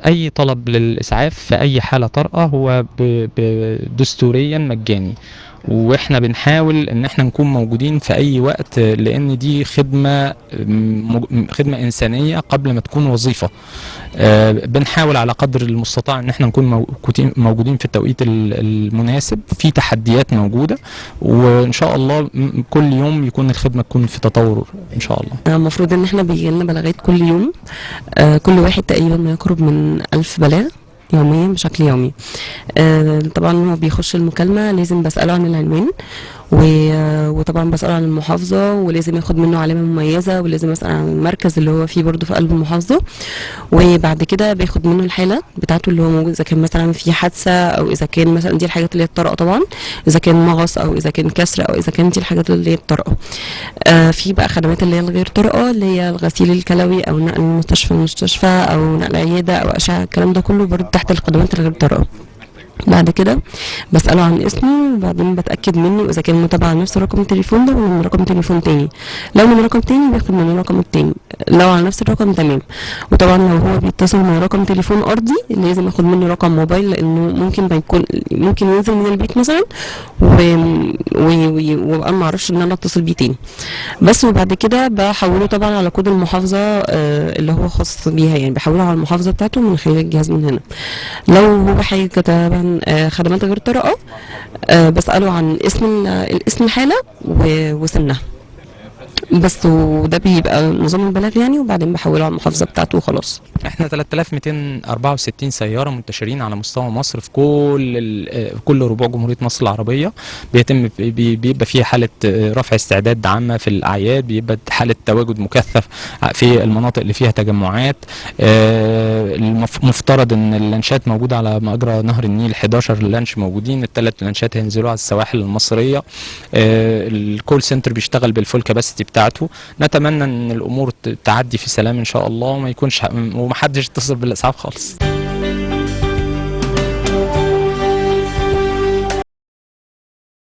اي طلب للاسعاف في اي حاله طارئه هو دستوريا مجاني، واحنا بنحاول ان احنا نكون موجودين في اي وقت، لان دي خدمه انسانيه قبل ما تكون وظيفه. بنحاول على قدر المستطاع ان احنا نكون موجودين في التوقيت المناسب. في تحديات موجوده، وان شاء الله كل يوم يكون الخدمه تكون في تطور ان شاء الله. المفروض ان احنا بيجي لنا بلاغات كل يوم، كل واحد تقريبا ما يقرب من 1000 بلاغ يوميا بشكل يومي. طبعا هو بيخش المكالمة لازم بسأله عن العنوان، وطبعا بسأله عن المحافظة، ولازم ياخد منه علامة مميزة، ولازم أسأل عن المركز اللي هو فيه برضه في قلب المحافظة. وبعد كده باخد منه الحالة بتاعته اللي هو موجود، إذا كان مثلا في حادثة، أو إذا كان مثلا دي الحاجات اللي هي الطارئة طبعا، إذا كان مغص أو إذا كان كسر، أو إذا كان دي الحاجات اللي هي الطارئة. في بقى خدمات اللي هي الغير طارئة، اللي هي الغسيل الكلوي أو نقل من مستشفى لمستشفى أو نقل عيادة أو أشعة، الكلام ده كله برضه تحت الخدمات الغير طارئة. بعد كده بسأله عن اسمه، وبعدين بتأكد منه إذا كان متابع على نفس رقم التليفون ده ولا من رقم تليفون تاني. لو من رقم تاني بياخد من الرقم التاني، لو على نفس الرقم تمام. وطبعا لو هو بيتصل من رقم تليفون أرضي لازم ياخد منه رقم موبايل، لأنه ممكن ينزل من البيت مثلا وأنا معرفش إن أنا أتصل بيه تاني بس. وبعد كده بحوله طبعا على كود المحافظة اللي هو خاص بيها، يعني بحوله على المحافظة بتاعته من خلال الجهاز من هنا. لو هو حاجة طبعا خدمات غير طارئة، بسأله عن اسم الحالة وسنها بس، وده بيبقى نظام البلاغ يعني، وبعدين بحوله على المحافظة بتاعته وخلاص. احنا 3264 سيارة منتشرين على مستوى مصر في كل ربوع جمهورية مصر العربية. بيبقى فيها حالة رفع استعداد عامة في الأعياد، بيبقى حالة تواجد مكثف في المناطق اللي فيها تجمعات. المفترض ان اللانشات موجودة على مجرى نهر النيل، 11 لانش موجودين، ال3 لانشات هينزلوا على السواحل المصرية. الكول سنتر بيشتغل بالفول كاباسيتي بتاعته. نتمنى ان الامور تعدي في سلام ان شاء الله، وما يكونش ومحدش يتصل بالاسعاف خالص.